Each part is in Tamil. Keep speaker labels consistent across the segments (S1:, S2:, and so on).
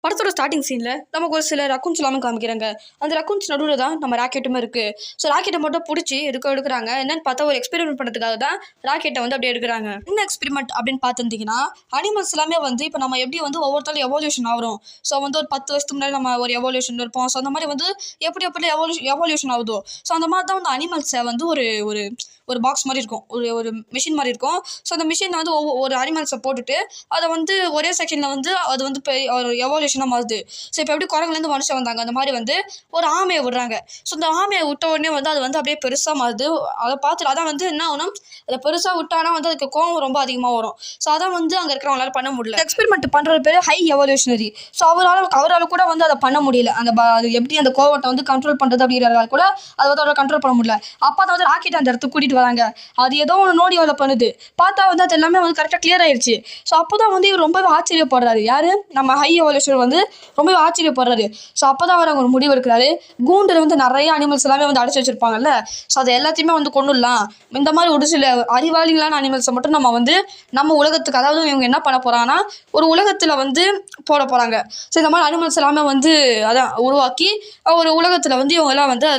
S1: படத்தோட ஸ்டார்டிங் சீனில் நமக்கு ஒரு சில ரக்கூன்ஸ் எல்லாமே காமிக்கிறாங்க. அந்த ரக்கூன்ஸ் நடுவில் தான் நம்ம ராக்கெட்டுமே இருக்குது. ஸோ ராக்கெட்டை மட்டும் பிடிச்சி எடுக்கிறாங்க. என்னன்னு பார்த்தா ஒரு எக்ஸ்பெரிமெண்ட் பண்ணுறதுக்காக தான் ராக்கெட்டை வந்து அப்படியே எடுக்கிறாங்க. என்ன எக்ஸ்பெரிமெண்ட் அப்படின்னு பார்த்துருந்தீங்கன்னா, அனிமல்ஸ் எல்லாமே வந்து இப்போ நம்ம எப்படி வந்து ஒவ்வொருத்தரும் எவல்யூஷன் ஆகிறோம். ஸோ வந்து ஒரு 10 வருஷத்துக்கு முன்னாடி நம்ம ஒரு எவல்யூஷன் இருப்போம். ஸோ அந்த மாதிரி வந்து எப்படி எவல்யூஷன் ஆகுதோ, ஸோ அந்த மாதிரி தான் வந்து அனிமல்ஸை வந்து ஒரு ஒரு ஒரு பாக்ஸ் மாதிரி இருக்கும், ஒரு மிஷின் மாதிரி இருக்கும். ஸோ அந்த மிஷினில் வந்து ஒரு அனிமல்ஸை போட்டுட்டு அதை வந்து ஒரே செகண்டில் வந்து அது வந்து ஒரு எவல்யூஷனாக மாறுது. ஸோ இப்போ எப்படி குரங்குலேருந்து மனுஷன் வந்தாங்க, அந்த மாதிரி வந்து ஒரு ஆமையை விடுறாங்க. ஸோ அந்த ஆமையை விட்ட உடனே வந்து அது வந்து அப்படியே பெருசாக மாறுது. அதை பார்த்துட்டு அதான் வந்து என்ன ஆகணும், அதை பெருசாக விட்டானா வந்து அதுக்கு கோவம் ரொம்ப அதிகமாக வரும். ஸோ அதான் வந்து அங்கே இருக்கிறவங்களால பண்ண முடியல. எக்ஸ்பெரிமெண்ட் பண்ணுற பேர் ஹை எவல்யூஷனரி. ஸோ அவரால் கூட வந்து அதை பண்ண முடியல. அது எப்படி அந்த கோவத்தை வந்து கண்ட்ரோல் பண்ணுறது அப்படிங்கிறதால கூட அதை வந்து அவரால் கண்ட்ரோல் பண்ண முடியல. அப்போ அதை வந்து ராக்கெட் அந்த இடத்துக்கு கூட்டிகிட்டு வராங்க. அது ஏதோ ஒன்று நோடி அவளை பண்ணுது. பார்த்தா வந்து அது எல்லாமே வந்து கரெக்டாக கிளியர் ஆயிடுச்சு. ஸோ அப்போ தான் வந்து இவர் ரொம்பவே ஆச்சரியப்படுறாரு. யார் நம்ம ஹை எவல்யூஷன் வந்து ரொம்பவே ஆச்சரியப்படுறாரு. ஸோ அப்போ தான் அவர் ஒரு முடிவு எடுக்கிறாரு. கூண்டில் வந்து நிறைய அனிமல்ஸ் எல்லாமே வந்து அடைச்சி வச்சிருப்பாங்கல்ல, ஸோ அதை எல்லாத்தையுமே வந்து கொண்டுடலாம். இந்த மாதிரி ஒரு சில அறிவாளிகளான அனிமல்ஸை மட்டும் நம்ம உலகத்துக்கு, அதாவது இவங்க என்ன பண்ண போகிறாங்கன்னா ஒரு உலகத்தில் வந்து போட போகிறாங்க. ஸோ இந்த மாதிரி அனிமல்ஸ் எல்லாமே வந்து அதான் உருவாக்கி ஒரு உலகத்தில் வந்து இவங்கெல்லாம் வந்து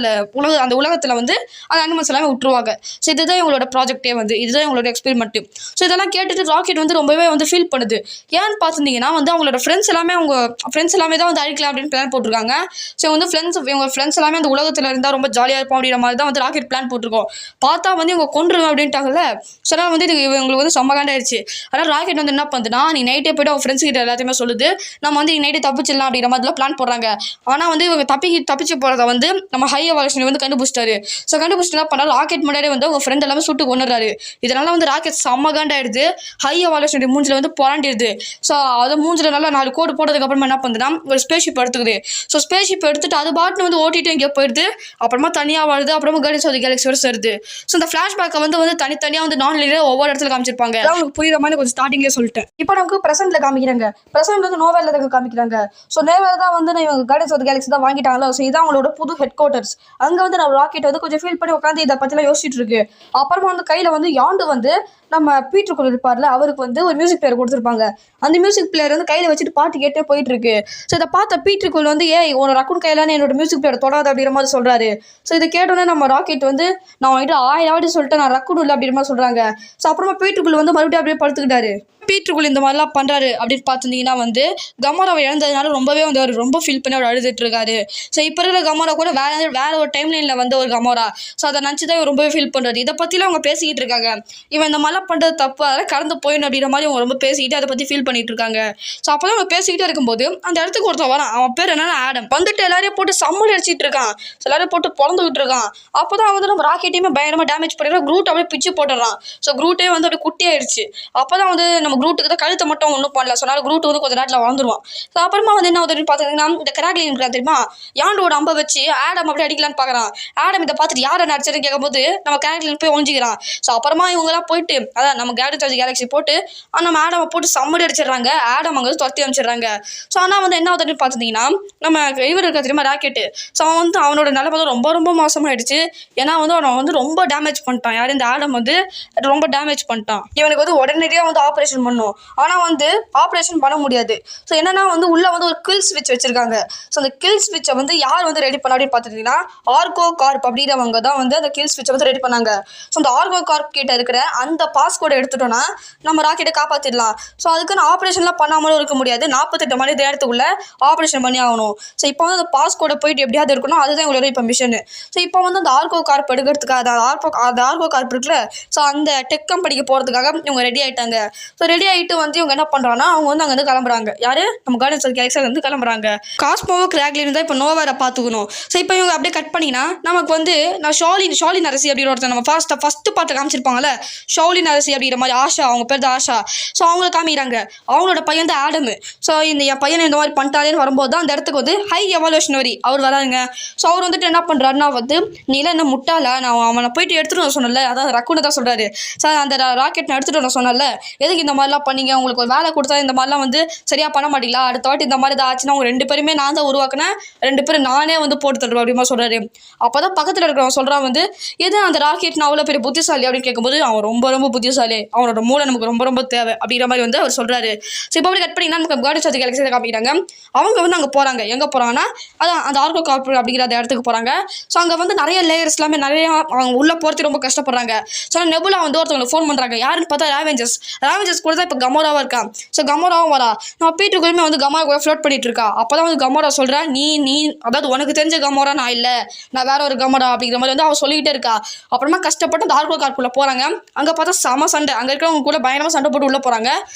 S1: அந்த உலகத்தில் வந்து அந்த அனிமல்ஸ் எல்லாமே விட்டுருவாங்க. ஸோ இதுதான் இவங்களோட ப்ராஜெக்டே வந்து, இதுதான் இவங்களோட எக்ஸ்பெரிமெண்ட்டு. ஸோ இதெல்லாம் கேட்டுட்டு ராக்கெட் வந்து ரொம்பவே வந்து ஃபீல் பண்ணுது. ஏன்னு பார்த்துருந்தீங்கன்னா வந்து அவங்களோட ஃப்ரெண்ட்ஸ் எல்லாமே தான் வந்து அழிக்கலாம் அப்படின்னு பிளான் போட்டிருக்காங்க. ஸோ வந்து இவங்க ஃப்ரெண்ட்ஸ் எல்லாமே அந்த உலகத்தில் இருந்தால் ரொம்ப ஜாலியாக இருப்போம் அப்படிங்கிற மாதிரி தான் வந்து ராக்கெட் பிளான் போட்டிருக்கோம். பார்த்தா வந்து இவங்க கொண்டுருவேன் அப்படின்ட்டாங்கல்ல. ஸோ அதனால் வந்து இவங்களுக்கு வந்து சம்மகாண்டாயிருச்சு. அதனால் ராக்கெட் வந்து என்ன பண்ணுதுன்னா, நீ நைட்டே போய்ட்டு அவங்க ஃப்ரெண்ட்ஸ் கிட்ட எல்லாத்தையுமே சொல்லுது, நம்ம வந்து நைட்டே தப்பிச்சிடலாம் அப்படிங்கிற மாதிரிலாம் பிளான் போடுறாங்க. ஆனால் வந்து இவங்க தப்பிச்சு போகிறத வந்து நம்ம ஹை எவல்யூஷன் வந்து கண்டுபிடிச்சிட்டாரு. ஸோ கண்டுபிடிச்சிட்டு என்ன பண்ணாரு, ராக்கெட் முன்னாடியே வந்து அவங்க ஃப்ரெண்ட் எல்லாமே சுட்டு கொண்டுறாரு. இதனால வந்து ராக்கெட் சம்மகாண்டாயிடுது. ஹை எவல்யூஷன் மூஞ்சில் வந்து புரண்டிடுது. ஸோ அதை மூஞ்சில் நல்லா 4 கோடு போட்டதுக்கப்புறமா என்ன பண்ணுதுன்னா ஒரு ஸ்பேஸ்ஷிப் எடுத்துக்குது. ஸோ ஸ்பேஸ்ஷிப் எடுத்துட்டு அது பாட்டு வந்து ஓட்டிட்டு இங்கே போயிடுது. அப்புறமா தனியாக வருது. அப்புறமா கார்டியன்ஸ் ஆஃப் தி கேலக்ஸி வரை சேருது. ஸோ இந்த ஃப்ளாஷ்பேக்கை வந்து தனித்தனியாக வந்து நான் லீனியராக ஒவ்வொரு இடத்துல காமிச்சிருப்பாங்க. அவங்களுக்கு புரியுற மாதிரி கொஞ்சம் ஸ்டார்டிங்லேயே சொல்லிட்டேன். இப்போ நமக்கு ப்ரெசென்ட்ல காமிக்கிறாங்க. ப்ரெசென்ட் வந்து நோவேல தான் காமிக்கிறாங்க. ஸோ நோவேல தான் வந்து இவங்க கார்டியன்ஸ் ஆஃப் தி கேலக்ஸி தான் வாங்கிட்டாங்களோ. ஸோ இதான் அவங்களோட புது ஹெட் குவார்ட்டர்ஸ். அங்கே வந்து நம்ம ராக்கெட் வந்து கொஞ்சம் ஃபீல் பண்ணி உட்காந்து இதை பற்றிலாம் யோசிச்சுட்டு இருக்கு. அப்புறமா வந்து கையில் வந்து யாண்டு வந்து நம்ம பீட்டர் இருப்பார்ல, அவருக்கு வந்து ஒரு மியூசிக் பிளேயர் கொடுத்துருப்பாங்க. அந்த மியூசிக் பிளேயர் வந்து கையில் வச்சுட்டு பாட்டு கேட்டே போயிட்டு இருக்கு. ஸோ இதை பார்த்த பீட்டர் வந்து உன்னோட ரக்கூன் கையிலான என்னோட மியூசிக் பிளேயர் தொடாது அப்படிங்கிற மாதிரி சொல்றாரு. ஸோ இதை கேட்டோன்னே நம்ம ராக்கெட் வந்து நான் வந்துட்டு 1000 வாட்டி சொல்லிட்டு நான் ரக்கூன் இல்லை அப்படிங்கிற மாதிரி சொல்றாங்க. ஸோ அப்புறமா பீட்டர் வந்து மறுபடியும் அப்படியே படுத்துக்கிட்டாரு. பீட்டர் இந்த மாதிரிலாம் பண்ணுறாரு அப்படின்னு பார்த்துருந்தீங்கன்னா வந்து கமாராவை இழந்ததுனால ரொம்பவே வந்து அவர் ரொம்ப ஃபீல் பண்ணி அவர் அழுதுட்டு இருக்காரு. ஸோ இப்போ இருக்கிற கமாரா கூட வேற ஒரு டைம் லைனில் வந்து ஒரு கமாரா. ஸோ அதை நினச்சி தான் இவர் ரொம்பவே ஃபீல் பண்ணுறாரு. இதை பற்றிலாம் அவங்க பேசிக்கிட்டு இருக்காங்க. இவன் இந்த மாதிரிலாம் பண்ணுறது தப்பு, அதெல்லாம் கடந்து போயிடணும் அப்படிங்கிற மாதிரி அவங்க ரொம்ப பேசிக்கிட்டு அதை பற்றி ஃபீல் பண்ணிட்டு இருக்காங்க. ஸோ அப்போ தான் அவங்க பேசிக்கிட்டே இருக்கும்போது அந்த இடத்துக்கு ஒருத்தர் வரான். அவன் பேர் என்னன்னா ஆடம். வந்துட்டு எல்லாரையும் போட்டு சம்மல் அடிச்சிட்டு இருக்கான். எல்லாரையும் போட்டு பொழந்துக்கிட்டு இருக்கான். அப்போ தான் வந்து நம்ம ராக்கெட்டையுமே பயங்கரமாக டேமேஜ் பண்ணிடுறோம். க்ரூட் அப்படியே பிச்சு போட்டுறான். ஸோ க்ரூட்டே வந்து அப்படியே குட்டியாயிடுச்சு. அப்போ தான் வந்து நம்ம க்ரூட்டுக்கு தான் கழுத்தை மட்டும் ஒன்றும் பண்ணல. சொன்னாலும் க்ரூட் வந்து கொஞ்சம் நேரத்தில் வளர்ந்துருவான். ஸோ அப்புறமா வந்து என்ன ஆகுதுன்னு பார்த்தீங்கன்னா, இந்த கிராக்லின் இருக்கிறா தெரியுமா, யாண்டோட அம்பை வச்சு ஆடம் அப்படியே அடிக்கலான்னு பார்க்குறான். ஆடம் இதை பார்த்துட்டு யாரை நடிச்சதுன்னு கேட்கும்போது நம்ம கிராக்லின் போய் ஒழிஞ்சிக்கிறான். ஸோ அப்புறமா இவங்கெல்லாம் போயிட்டு அதான் நம்ம கார்டியன்ஸ் ஆஃப் தி கேலக்ஸி போட்டு நம்ம ஆடமை போட்டு சம்மடி அடிச்சிடுறாங்க. ஆடம் அங்கே வந்து துரத்தி அனுப்பிச்சிடுறாங்க. ஸோ ஆனால் வந்து என்ன ஆகுதுன்னு பார்த்துட்டிங்கன்னா, நம்ம இவர் இருக்கிற தெரியுமா ராக்கெட்டு. ஸோ அவன் வந்து அவனோட நிலைமை வந்து ரொம்ப ரொம்ப மோசமாயிடுச்சு. ஏன்னா வந்து அவன் வந்து ரொம்ப டேமேஜ் பண்ணிட்டான். யார் இந்த ஆடம் வந்து ரொம்ப டேமேஜ் பண்ணிட்டான். இவனுக்கு வந்து உடனடியாக வந்து ஆப்ரேஷன் பண்ணும். ஆனால் வந்து ஆப்ரேஷன் பண்ண முடியாது. ஸோ என்னன்னா வந்து உள்ளே வந்து ஒரு கில் ஸ்விட்ச் வச்சிருக்காங்க. ஸோ அந்த கில் ஸ்விட்சை வந்து யார் வந்து ரெடி பண்ண அப்படின்னு பார்த்துட்டிங்கன்னா ஆர்கோ கார்ப் அப்படிங்கிறவங்க தான் வந்து அந்த கில் ஸ்விட்சை வந்து ரெடி பண்ணாங்க. ஸோ அந்த ஆர்கோ கார்ப் கிட்ட இருக்கிற அந்த பாஸ்கோடை எடுத்துட்டோன்னா நம்ம ராக்கெட்டை காப்பாற்றிடலாம். ஸோ அதுக்குன்னு ஆப்ரேஷன்லாம் பண்ணாமலும் இருக்க முடியாது. 48 மணி நேரத்துக்குள்ள ஆப்ரேஷன் பண்ணி ஆகணும். ஸோ இப்போ வந்து அந்த பாஸ்கோடை போயிட்டு எப்படியாவது இருக்கணும், அதுதான் எங்களோட இப்போ மிஷனு. ஸோ இப்போ வந்து அந்த ஆர்கோ கார்ப் எடுக்கிறதுக்காக அந்த ஆர்கோ கார்ப் இருக்குல்ல, ஸோ அந்த டெக் கம்பெனிக்கு போகிறதுக்காக இவங்க ரெடி ஆகிட்டாங்க. ஸோ ரெடி ஆகிட்டு வந்து இவங்க என்ன பண்ணுறாங்கன்னா அவங்க வந்து அங்கேருந்து கிளம்புறாங்க. யார் நம்ம கார்டியன்ஸ் ஆஃப் தி கேலக்ஸி வந்து கிளம்புறாங்க. காஸ்மோவோ கிராக்லின் தான் இப்போ நோவேரை பார்த்துக்கணும். ஸோ இப்போ இவங்க அப்படியே கட் பண்ணிங்கன்னா நமக்கு வந்து நான் ஷாலின் அரசி அப்படின்னு ஒருத்தர் நம்ம ஃபஸ்ட்டு பார்த்து காமிச்சிருப்பாங்கல்ல, ஷாலின் அரசி அப்படிங்கிற மாதிரி ஆஷா, அவங்க பேர் தான் ஆஷா. ஸோ அவங்களை காமிக்கிறாங்க. அவங்களோட பையன் தான் ஆடமு. ஸோ என் பையனை இந்த மாதிரி பண்ணிட்டாலேன்னு வரும்போது தான் அந்த இடத்துக்கு வந்து ஹை எவல்யூஷனரி அவர் வராங்க. ஸோ அவர் வந்துட்டு என்ன பண்ணுறாருன்னா வந்து நீலாம் என்ன முட்டாளா, நான் அவனை போயிட்டு எடுத்துகிட்டு சொன்னல, அதான் ரக்கூனை தான் சொல்கிறாரு. சார் அந்த ராக்கெட் நான் எடுத்துகிட்டு சொன்னல, எதுக்கு இந்த மாதிரிலாம் பண்ணீங்க, உங்களுக்கு ஒரு வேலை கொடுத்தா இந்த மாதிரிலாம் வந்து சரியாக பண்ண மாட்டீங்களா, அடுத்த வாட்டி இந்த மாதிரி ஏதாவது ஆச்சுன்னா அவங்க 2 பேருமே நான் தான் உருவாக்குனேன், 2 பேரும் நானே வந்து போட்டு தருவேன் அப்படிமா சொல்கிறாரு. அப்போ தான் பக்கத்தில் இருக்கிறவன் சொல்கிறான் வந்து எது அந்த ராக்கெட் நான் அவ்வளோ பெரிய புத்திசாலி அப்படின்னு கேட்கும்போது அவன் ரொம்ப ரொம்ப புத்திசாலி, அவனோட மூளை நமக்கு ரொம்ப ரொம்ப தேவை அப்படிங்கிற மாதிரி வந்து அவர் சொல்கிறாரு. ஸோ இப்போ அப்படி கட் பண்ணிங்கன்னா நமக்கு கார்டியன்ஸ் ஆஃப் தி கேலக்ஸி காமிக்கிறாங்க. அவங்க வந்து அங்கே போகிறாங்க, எங்கே போகிறாங்கன்னா அதான் அந்த ஆர்கோ கார்ப் அப்படிங்கிற அந்த இடத்துக்கு போகிறாங்க. ஸோ அங்கே வந்து நிறைய லேயர்ஸ் எல்லாமே நிறையா அவங்க உள்ளே போகிறது ரொம்ப கஷ்டப்படுறாங்க. ஸோ நெபுலா வந்து ஒருத்தவங்களுக்கு ஃபோன் பண்ணுறாங்க, யாருன்னு பார்த்தா ராவெஞ்சர்ஸ் கூட தான் இப்போ கமோராவாக இருக்கா. ஸோ கமோராவும் வரா, நான் பீட்டருக்குமே வந்து கமோரா கூட ஃப்ளோட் பண்ணிட்டு இருக்கா. அப்போ தான் வந்து கமோரா சொல்கிறா, நீ அதாவது உனக்கு தெரிஞ்ச கமோரா நான் இல்லை, நான் வேற ஒரு கமோரா அப்படிங்கிற மாதிரி வந்து அவள் சொல்லிக்கிட்டே இருக்கா. அப்புறமா கஷ்டப்பட்டு அந்த ஆர்கோ கார்க்குள்ளே போகிறாங்க. அங்கே பார்த்தா செம சண்டை, அங்கே இருக்கிறவங்க கூட பயங்கரமாக சண்டை போட்டு உள்ளே போகிறாங்க.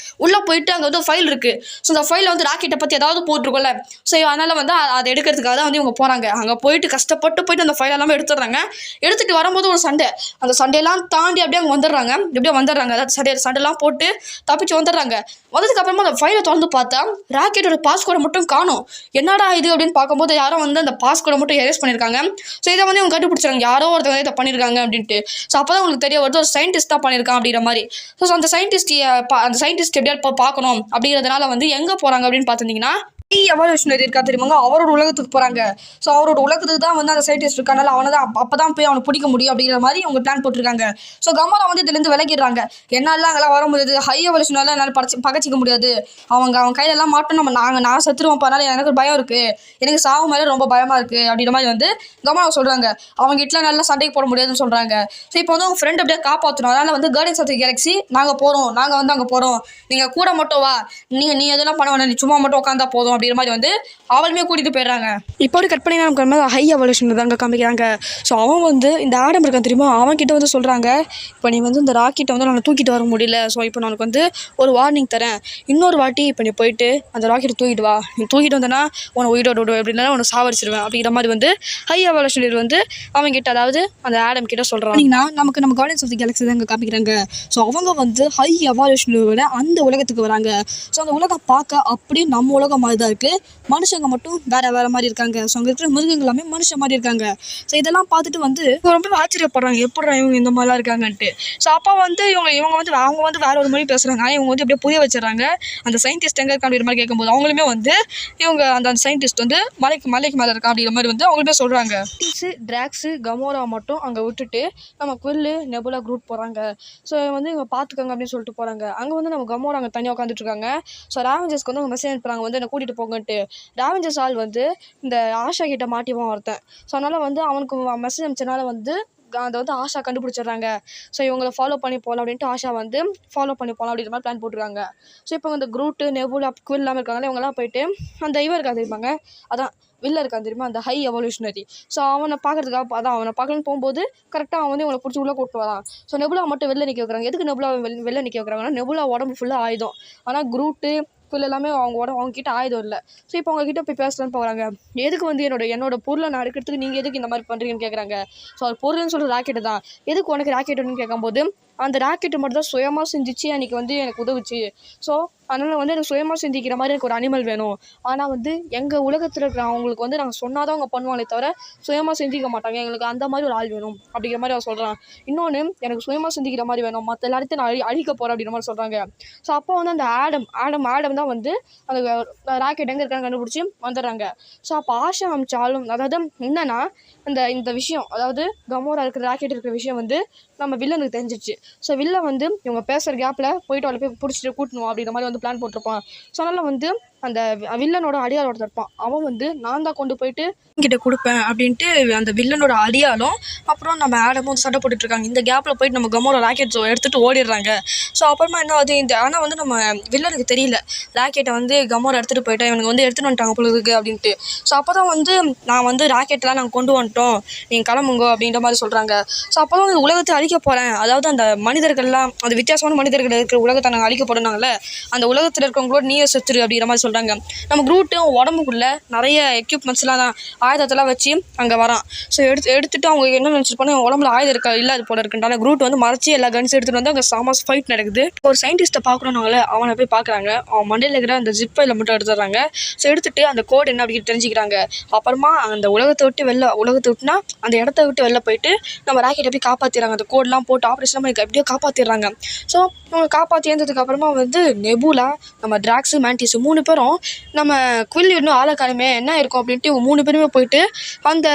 S1: உள்ளே போயிட்டு அங்கே வந்து ஃபைல் இருக்குது. ஸோ அந்த ஃபைலில் வந்து ராக்கெட்டை பற்றி ஏதாவது போட்டிருக்கோம்ல, ஸோ அதனால் வந்து அதை எடுக்கிறதுக்காக தான் வந்து இவங்க போகிறாங்க. அங்கே போயிட்டு கஷ்டப்பட்டு அந்த ஃபைல் எல்லாமே எடுத்துடுறாங்க. எடுத்துகிட்டு வரும்போது ஒரு சண்டை, அந்த சண்டையெல்லாம் தாண்டி அப்படியே அங்கே வந்துடுறாங்க. அதாவது சண்டைலாம் போட்டு தப்பிச்சு வந்துடுறாங்க. வந்ததுக்கு அப்புறமா அந்த ஃபைலை திறந்து பார்த்தா ராக்கெட்டோட பாஸ்கோடை மட்டும் காணும். என்னடா இது அப்படின்னு பார்க்கும்போது யாரோ வந்து அந்த பாஸ்கோடை மட்டும் எரேஸ் பண்ணியிருக்காங்க. ஸோ இதை வந்து இவங்க கண்டுபிடிச்சாங்க, யாரோ ஒருத்தவங்க இதை பண்ணியிருக்காங்க அப்படின்ட்டு. ஸோ அப்போ தான் உங்களுக்கு தெரிய வருது ஒரு சயின்டிஸ்ட் தான் பண்ணியிருக்கான் அப்படிங்கிற மாதிரி. ஸோ அந்த சயின்டிஸ்ட் எப்படியா பார்க்கணும் அப்படிங்கிறதுனால வந்து எங்கே போகிறாங்க அப்படின்னு பார்த்துருந்தீங்கன்னா எவல்யூஷனரி இருக்கா தெரியுமாங்க, அவரோட உலகத்துக்கு போகிறாங்க. ஸோ அவரோட உலகத்துக்கு தான் வந்து அந்த சயின்டிஸ்ட் இருக்கானால அவனை தான் அப்போ தான் போய் அவனை பிடிக்க முடியும் அப்படிங்கிற மாதிரி அவங்க பிளான் போட்டிருக்காங்க. ஸோ கமோரா வந்து இதுலேருந்து விலகிடுறாங்க. என்னால அங்கெல்லாம் வர முடியாது, ஹை எவல்யூஷனால என்னால் பகச்சிக்க முடியாது, அவன் கையிலெல்லாம் மாட்டோம் நான் செத்துருவோம், அதனால எனக்கு ஒரு பயம் இருக்குது, எனக்கு சாவு மேலே ரொம்ப பயமாக இருக்குது அப்படிங்கிற மாதிரி வந்து கமோரா சொல்கிறாங்க. அவங்க கிட்ட நல்லா சண்டைக்கு போட முடியாதுன்னு சொல்கிறாங்க. ஸோ இப்போ வந்து அவங்க ஃப்ரெண்ட் அப்படியே காப்பாற்றணும், அதனால் வந்து கார்டியன்ஸ் ஆஃப் தி கேலக்ஸி நாங்கள் வந்து அங்கே போகிறோம், நீங்கள் கூட மட்டும் வா, நீ எதெல்லாம் பண்ண வேணாம், நீ சும்மா மட்டும் உட்காந்தா போதும் அப்படிங்கிற மாதிரி வந்து அவளுமே கூட்டிகிட்டு போயிடுறாங்க. இப்போ கட் பண்ணி நமக்கு ஹை எவல்யூஷன் தாங்க காமிக்கிறாங்க. ஸோ அவன் வந்து இந்த ஆடம் இருக்கான் தெரியுமா, அவன் கிட்ட வந்து சொல்கிறாங்க, இப்போ நீ வந்து இந்த ராக்கெட்டை வந்து நான் தூக்கிட்டு வர முடியல, ஸோ இப்போ நான் உனக்கு வந்து ஒரு வார்னிங் தரேன், இன்னொரு வாட்டி இப்போ நீ போயிட்டு அந்த ராக்கெட்டை தூக்கிட்டு வா, நீ தூக்கிட்டு வந்தனா உன்னை உயிரோட விடுவேன் அப்படின்னா உன்னை சாவடிச்சிருவேன் அப்படிங்கிற மாதிரி வந்து ஹை எவல்யூஷன் வந்து அவன் கிட்ட அதாவது அந்த ஆடம் கிட்ட சொல்கிறாங்கன்னா நமக்கு நம்ம கார்டியன்ஸ் ஆஃப் தி கேலக்ஸி தான் காமிக்கிறாங்க. ஸோ அவங்க வந்து ஹை எவல்யூஷனோட அந்த உலகத்துக்கு வராங்க. ஸோ அந்த உலகம் பார்க்க அப்படியே நம்ம உலகம் மாதிரி தான் இருக்குது, மனுஷங்க மட்டும் வேற மாதிரி இருக்காங்க. ஸோ அங்கே இருக்கிற மிருகங்கள் எல்லாமே மனுஷன் மாதிரி இருக்காங்க. ஸோ இதெல்லாம் பார்த்துட்டு வந்து ரொம்ப ஆச்சரியப்படுறாங்க, எப்படா இவங்க இந்த மாதிரிலாம் இருக்காங்கன்ட்டு. ஸோ அப்போ வந்து அவங்க வந்து வேற ஒரு மொழி பேசுகிறாங்க, ஆனால் இவங்க வந்து அப்படியே புரிய வச்சிடறாங்க. அந்த சயின்டிஸ்ட் எங்கே இருக்கா அப்படிங்கிற மாதிரி கேட்கும்போது அவங்களுமே வந்து இவங்க அந்த சயின்டிஸ்ட் வந்து மலைக்கு மேலே இருக்கா அப்படிங்கிற மாதிரி வந்து அவங்களுமே சொல்கிறாங்க. டிராக்ஸு கமோரா மட்டும் அங்கே விட்டுட்டு நம்ம குவில்லு நெபுலா குரூப் போகிறாங்க. ஸோ வந்து இவங்க பார்த்துக்கோங்க அப்படின்னு சொல்லிட்டு போகிறாங்க. அங்கே வந்து நம்ம கமோரா அங்கே தனியாக உட்காந்துட்டு இருக்காங்க. ஸோ ராவெஞ்சர்ஸ்க்கு வந்து அவங்க மெசேஜ் அனுப்புகிறாங்க, வந்து என்னை கூட்டிகிட்டு போங்கன்ட்டு. ராவெஞ்சர்ஸ் ஆள் வந்து இந்த ஆஷா கிட்ட மாட்டிவான் ஒருத்தன். ஸோ அதனால் வந்து அவனுக்கு மெசேஜ் அனுப்பிச்சனால வந்து அதை வந்து ஆஷா கண்டுபிடிச்சிடுறாங்க. ஸோ இவங்களை ஃபாலோ பண்ணி போகலாம் அப்படின்ட்டு ஆஷா வந்து ஃபாலோ பண்ணி போகலாம் அப்படிங்கிற மாதிரி பிளான் போட்டுருக்காங்க. ஸோ இப்போ இந்த குரூட்டு நெபுலா குவில் இல்லாமல் இருக்காங்களே இவங்கெல்லாம் போயிட்டு அந்த இருக்கா தெரியுமாங்க, அதான் வில்ல இருக்கான் தெரியுமா, அந்த ஹை எவல்யூஷனரி. ஸோ அவனை பார்க்கறதுக்காக அவனை பார்க்கணுன்னு போகும்போது கரெக்டாக அவன் வந்து இவங்களை பிடிச்சி உள்ளே கூப்பிட்டு வரான். ஸோ நெபுலா மட்டும் வெளில நிற்க வைக்கிறாங்க. எதுக்கு நெபுலா வெளில நிற்க வைக்கிறாங்கன்னா நெபுலா உடம்பு ஃபுல்லாக ஆயுதம், ஆனால் குரூட்டு குவில் எல்லாமே அவங்க கிட்ட ஆயுதம் இல்லை. ஸோ இப்போ அவங்க கிட்ட போய் பேசலான்னு போகிறாங்க. எதுக்கு வந்து என்னோட பொருளை நான் எடுக்கிறதுக்கு நீங்கள் எதுக்கு இந்த மாதிரி பண்ணுறீங்கன்னு கேட்குறாங்க. ஸோ அது பொருள்னு சொல்கிற ராக்கெட்டு தான், எதுக்கு உனக்கு ராக்கெட் வேணும்னு கேட்கும்போது அந்த ராக்கெட்டு மட்டும் தான் சுயமாக செஞ்சிச்சு அன்றைக்கி வந்து எனக்கு உதவுச்சு. ஸோ அதனால் வந்து எனக்கு சுயமாக சிந்திக்கிற மாதிரி எனக்கு ஒரு அனிமல் வேணும், ஆனால் வந்து எங்கள் உலகத்தில் இருக்கிற அவங்களுக்கு வந்து நாங்கள் சொன்னால் தான் அவங்க பண்ணுவாங்களே தவிர சுயமாக சிந்திக்க மாட்டாங்க, எங்களுக்கு அந்த மாதிரி ஒரு ஆள் வேணும் அப்படிங்கிற மாதிரி அவன் சொல்கிறான். இன்னொன்று எனக்கு சுயமாக சிந்திக்கிற மாதிரி வேணும், மற்ற எல்லாத்தையும் நான் அழிக்க போகிறேன் அப்படிங்கிற மாதிரி சொல்கிறாங்க. ஸோ அப்போ வந்து அந்த ஆடம் தான் வந்து அந்த ராக்கெட் எங்கே இருக்கான்னு கண்டுபிடிச்சி வந்துடுறாங்க. ஸோ அப்போ ஆஷா அமைச்சாலும் அதாவது என்னன்னா இந்த விஷயம், அதாவது கமோரா இருக்கிற ராக்கெட் இருக்கிற விஷயம் வந்து நம்ம வில்லனுக்கு தெரிஞ்சிச்சு. ஸோ வில்ல வந்து இவங்க பேசுகிற கேப்பில் போயிட்டு அவளை போய் பிடிச்சிட்டு கூட்டணும் அப்படிங்கிற மாதிரி வந்து பிளான் போட்டிருப்பான். ஸோ அதனால் வந்து அந்த வில்லனோட அடியாளோட இருப்பான், அவன் வந்து நான் தான் கொண்டு போயிட்டு கிட்ட கொடுப்பேன் அப்படின்ட்டு அந்த வில்லனோட அடியாலும் அப்புறம் நம்ம ஆடமும் வந்து சண்டை போட்டுட்ருக்காங்க. இந்த கேப்பில் போயிட்டு நம்ம கமோரா ராக்கெட் எடுத்துகிட்டு ஓடிடுறாங்க. ஸோ அப்புறமா என்ன ஆகுது, ஆனால் வந்து நம்ம வில்லனுக்கு தெரியல ராக்கெட்டை வந்து கமோரா எடுத்துகிட்டு போயிட்டேன், இவனுக்கு வந்து எடுத்துகிட்டு வந்துட்டாங்க பொழுதுக்கு அப்படின்ட்டு. ஸோ அப்போ தான் வந்து நான் வந்து ராக்கெட்லாம் நாங்கள் கொண்டு வந்துட்டோம், நீங்கள் கிளம்புங்க அப்படின்ற மாதிரி சொல்கிறாங்க. ஸோ அப்போ தான் வந்து உலகத்தை அழிக்க போகிறேன், அதாவது அந்த மனிதர்கள்லாம் அந்த வித்தியாசமான மனிதர்கள் இருக்கிற உலகத்தை நாங்கள் அழிக்க போகிறோம்னாங்களே, அந்த உலகத்தில் இருக்கிறவங்களோட நீயே செத்துரு அப்படிங்கிற மாதிரி சொல்கிறாங்க. சொல்கிறாங்க. நம்ம குரூட்டும் உடம்புக்குள்ளே நிறைய எக்யூப்மெண்ட்ஸ்லாம் தான் ஆயுதத்தெல்லாம் வச்சு அங்கே வரான். ஸோ எடுத்துகிட்டு அவங்க என்ன நினச்சிருப்பாங்க, உடம்புல ஆயுதம் இருக்கா இல்லை அது போல இருக்குன்றான குரூட் வந்து மறைச்சி எல்லா கன்ஸ் எடுத்துகிட்டு வந்து அங்கே சாமாஸ் ஃபைட் நடக்குது. ஒரு சயின்டிஸ்ட்டை பார்க்குறோன்னாங்களே அவனை போய் பார்க்குறாங்க. அவன் மண்டையில் இருக்கிற அந்த ஜிப் ஃபைலை மட்டும் எடுத்துடுறாங்க. ஸோ எடுத்துகிட்டு அந்த கோடு என்ன அப்படின்னு தெரிஞ்சுக்கிறாங்க. அப்புறமா அந்த உலகத்தை விட்டுனா அந்த இடத்த விட்டு வெளில போயிட்டு நம்ம ராக்கெட்டை போய் காப்பாற்றிடுறாங்க. அந்த கோடெலாம் போட்டு ஆப்ரேஷன் பண்ணி எப்படியோ காப்பாற்றிடுறாங்க. ஸோ அவங்க காப்பாற்றி எழுந்ததுக்கு அப்புறமா வந்து நெபுலா, நம்ம டிராக்ஸு, மேண்டிஸ் 3 பேரும் நம்ம குவில் இன்னும் ஆளக்காரமே என்ன இருக்கும் அப்படின்ட்டு இவங்க 3 பேருமே போயிட்டு அந்த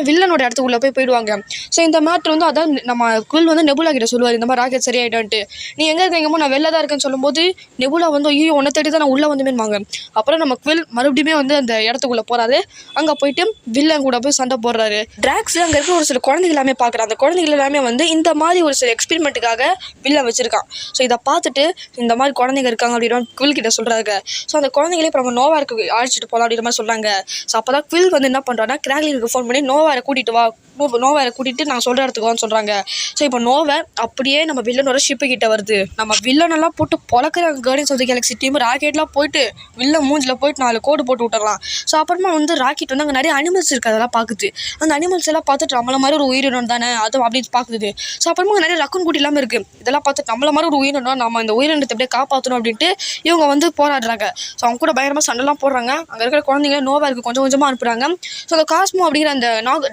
S1: வில்லனோட இடத்துக்குள்ளே போயிடுவாங்க. ஸோ இந்த மேட்ரு வந்து அதான் நம்ம குவில் வந்து நெபுலா கிட்ட சொல்லுவார், இந்த மாதிரி ராக்கெட் சரியாயிட்டான்ட்டு. நீ எங்கே இருக்கீங்கமோ நான் வெளில தான் இருக்கேன்னு சொல்லும்போது நெபுலா வந்து ஐயோ உன்னை தேடி தான் நான் உள்ளே வந்துமேன்வாங்க. அப்புறம் நம்ம குவில் மறுபடியுமே வந்து அந்த இடத்துக்குள்ளே போகிறாரு. அங்கே போயிட்டு வில்லன் கூட போய் சண்டை போடுறாரு. டிராக்ஸ் அங்கே இருக்க ஒரு சில குழந்தைகள் எல்லாமே பார்க்குறான். அந்த குழந்தைகள் எல்லாமே வந்து இந்த மாதிரி ஒரு சில எக்ஸ்பெரிமெண்ட்டுக்காக வில்லன் வச்சிருக்கான். ஸோ இதை பார்த்துட்டு இந்த மாதிரி குழந்தைங்க இருக்காங்க அப்படின்னு குவில் கிட்ட சொல்கிறாங்க. ஸோ அந்த குழந்தைங்களே இப்போ நம்ம நோவாருக்கு அழைச்சிட்டு போகலாம் அப்படின்ற மாதிரி சொல்கிறாங்க. ஸோ அப்போ தான் குவில் வந்து என்ன பண்ணுறான்னா கிராக்லினுக்கு ஃபோன் பண்ணி நோவாரை கூட்டிகிட்டு நான் சொல்கிற இடத்துக்கு சொல்கிறாங்க. ஸோ இப்போ நோவை அப்படியே நம்ம வில்லனோட ஷிப்பு கிட்ட வருது. நம்ம வில்லனெல்லாம் போட்டு பொழக்கிறாங்க. Guardians of the Galaxy team ராக்கெட்லாம் போயிட்டு வில்லன் மூஞ்சில் போயிட்டு 4 கோடு போட்டு விட்டுறலாம். ஸோ அப்புறமா வந்து ராக்கெட் வந்து அங்கே நிறைய அனிமல்ஸ் இருக்குது அதெல்லாம் பார்க்குது. அந்த அனிமல்ஸ் எல்லாம் பார்த்துட்டு நம்மள மாதிரி ஒரு உயிரினம் தானே அது அப்படின்னு பார்க்குது. ஸோ அப்புறமா நிறைய ரக்குன் குட்டி எல்லாமே இருக்குது. இதெல்லாம் பார்த்துட்டு நம்மள மாதிரி ஒரு உயிரினம், நம்ம இந்த உயிரினத்தை அப்படியே காப்பாற்றணும் அப்படின்ட்டு இவங்க வந்து போராடுறாங்க. ஸோ அவங்க கூட பயங்கரமாக சண்டைலாம் போடுறாங்க. அங்கே இருக்கிற குழந்தைங்க நோவாருக்கு கொஞ்சம் கொஞ்சமாக அனுப்புகிறாங்க. ஸோ அந்த காஸ்மோ அப்படிங்கிற அந்த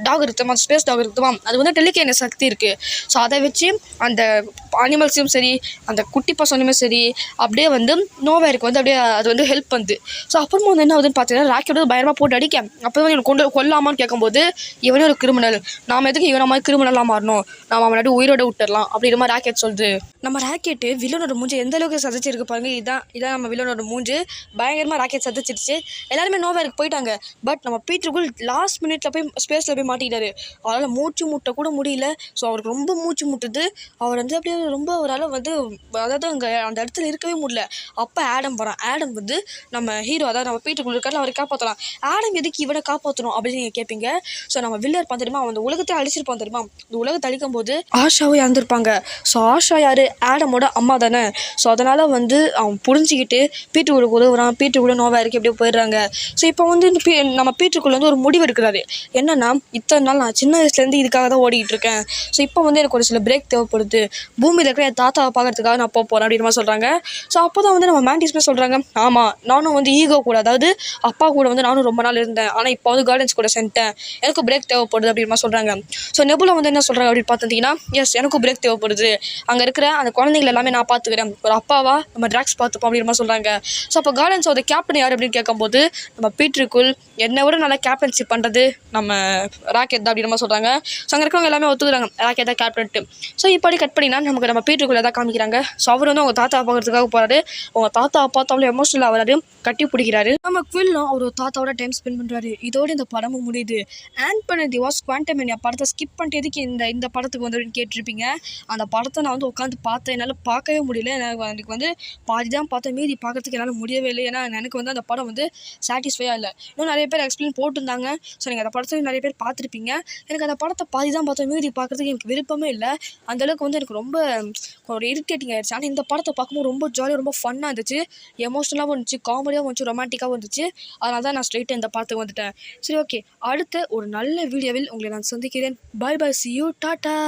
S1: டாக் இருக்குமா, ஸ்பேஸ் டாக் இருக்குமா, அது வந்து டெலிகேன சக்தி இருக்குது. ஸோ அதை வச்சு அந்த அனிமல்ஸையும் சரி அந்த குட்டி பசங்களுமே சரி அப்படியே வந்து நோவாருக்கு வந்து அப்படியே அது வந்து ஹெல்ப் பண்ணுது. ஸோ அப்புறமா வந்து என்ன ஆகுதுன்னு பார்த்தீங்கன்னா ராக்கெட் வந்து பயங்கரமாக போட்டு அடிக்க அப்போ வந்து எனக்கு கொல்லாமான்னு கேட்கும்போது இவனே ஒரு கிரிமினல், நாம் எதுக்கு இவனை மாதிரி கிரிமினலாக மாறணும், நாம் அவனாடி உயிரோட விட்டுடலாம் அப்படின்ற மாதிரி ராக்கெட் சொல்லுது. நம்ம ராக்கெட்டு வில்லனோட மூஞ்சி எந்த அளவுக்கு சதைச்சிருக்கு பாருங்க. இதான் நம்ம வில்லனோட மூஞ்சி. பயங்கரமாக ராக்கெட் சதைச்சிருச்சு. எல்லாருமே நோவாருக்கு போயிட்டாங்க. பட் நம்ம பீட்டருக்குள் லாஸ்ட் மினிட்ல போய் ஸ்பேஸில் போய் மாட்டிக்கிட்டாரு. அவரால் மூச்சு முட்ட கூட முடியல. ஸோ அவருக்கு ரொம்ப மூச்சு முட்டுது. அவர் வந்து அப்படியே ரொம்ப அவரால் வந்து அதாவது அங்கே அந்த இடத்துல இருக்கவே முடியல. அப்போ ஆடம் வரான். ஆடம் வந்து நம்ம ஹீரோ அதாவது நம்ம பீட்டருக்குள்ள இருக்காரு, அவரை காப்பாற்றலாம். ஆடம் எதுக்கு இவனை காப்பாற்றணும் அப்படின்னு நீங்கள் கேட்பீங்க. ஸோ நம்ம வில்லர் இருப்பான் தெரியுமா, அவன் அந்த உலகத்தை அழிச்சிருப்பான் தெரியுமா. இந்த உலகத்தை அழிக்கும் போது ஆஷாவும் இறந்துருப்பாங்க. ஸோ ஆஷா யார், ஆடமோட அம்மா தானே. ஸோ அதனால் வந்து அவன் புரிஞ்சுக்கிட்டு பீட்டருக்குள்ள உதவுறான். பீட்டருக்குள்ள நோவா இருக்கு எப்படியோ போயிடுறாங்க. ஸோ இப்போ வந்து நம்ம பீட்டருக்குள்ள வந்து ஒரு முடிவு எடுக்கிறாரு. என்னன்னா இத்தனை நாள் நான் சின்ன வயசுலேருந்து இதுக்காக தான் ஓடிக்கிட்டு இருக்கேன். ஸோ இப்போ வந்து எனக்கு ஒரு சில பிரேக் தேவைப்படுது. பூமியில் இருக்கிற என் தாத்தாவை பார்க்கறதுக்காக நான் போகிறேன் அப்படின்ற மாதிரி சொல்கிறாங்க. ஸோ அப்போ தான் வந்து நம்ம மேண்டிஸ்மே சொல்கிறாங்க, ஆமாம் நானும் வந்து ஈகோ கூட அதாவது அப்பா கூட வந்து நானும் ரொம்ப நாள் இருந்தேன். ஆனால் இப்போ வந்து கார்டன்ஸ் கூட சென்ட்டேன். எனக்கு பிரேக் தேவைப்படுது அப்படின்ற மாதிரி சொல்கிறாங்க. ஸோ நெபுலா வந்து என்ன சொல்கிறாங்க அப்படின்னு பார்த்துட்டிங்கன்னா, எஸ் எனக்கும் பிரேக் தேவைப்படுது. அங்கே இருக்கிற அந்த குழந்தைகள் எல்லாமே நான் பார்த்துக்கிறேன். ஒரு அப்பாவா நம்ம டிராக்ஸ் பார்த்துப்போம் அப்படின்ற மாதிரி சொல்கிறாங்க. ஸோ அப்போ கார்டன்ஸ் ஆஃப் தி கேப்டன் யார் அப்படின்னு கேட்கும்போது நம்ம பீட்டருக்குள் என்னை விட நல்லா கேப்டன்ஷிப் பண்ணுறது நம்ம ராக்கெட் தான் அப்படின்ற மாதிரி சொல்கிறாங்க. ஸோ அங்கே இருக்கிறவங்க எல்லாமே ஒத்துக்கிறாங்க ராக்கெட் தான் கேப்டன்ட்டு. ஸோ இப்படி கட் பண்ணினா நமக்கு நம்ம பீட்டருக்குள்ளே தான் காமிக்கிறாங்க. ஸோ அவர் வந்து அவங்க தாத்தாவை பார்க்கறதுக்காக போகிறாரு. அவங்க தாத்தாவை பார்த்து அவ்வளோ எமோஷனல் ஆகிறாரு, கட்டி பிடிக்கிறாரு. நம்ம குவில்லும் அவர் தாத்தாவோட டைம் ஸ்பெண்ட் பண்ணுறாரு. இதோடு இந்த படமும் முடியுது. ஆண்ட் தி வாஸ் குவாண்டமேனியா படத்தை ஸ்கிப் பண்ணிட்டு எதுக்கு இந்த படத்துக்கு வந்து கேட்டிருப்பீங்க. அந்த படத்தை நான் வந்து உட்காந்து பார்த்தேன். என்னால் பார்க்கவே முடியல. எனக்கு வந்து பாதி தான் பார்த்தேன், மீதி பார்க்கறதுக்கு என்னால் முடியவே இல்லை. ஏன்னா எனக்கு வந்து அந்த படம் வந்து சாட்டிஸ்ஃபையாக இல்லை. இன்னும் நிறைய பேர் எக்ஸ்பிளைன் போட்டிருந்தாங்க. ஸோ நீங்கள் அந்த படத்தை நிறைய பேர் பார்த்துருப்பீங்க. எனக்கு அந்த படத்தை பாதி தான் பார்த்தேன், மீதி பார்க்குறதுக்கு எனக்கு விருப்பமே இல்லை. அந்தளவுக்கு வந்து எனக்கு ரொம்ப ஒரு இரிட்டேட்டிங் ஆகிடுச்சு. ஆனால் இந்த படத்தை பார்க்கும்போது ரொம்ப ஜாலியாக ரொம்ப ஃபன்னாக இருந்துச்சு, எமோஷனலாகவும் இருந்துச்சு, காமெடியாகவும் இருந்துச்சு, ரொமான்டிக்காகவும் இருந்துச்சு. அதனால தான் நான் ஸ்ட்ரெயிட்டாக இந்த படத்துக்கு வந்துட்டேன். சரி ஓகே, அடுத்த ஒரு நல்ல வீடியோவில் உங்களை நான் சந்திக்கிறேன். Bye bye, see you, tata.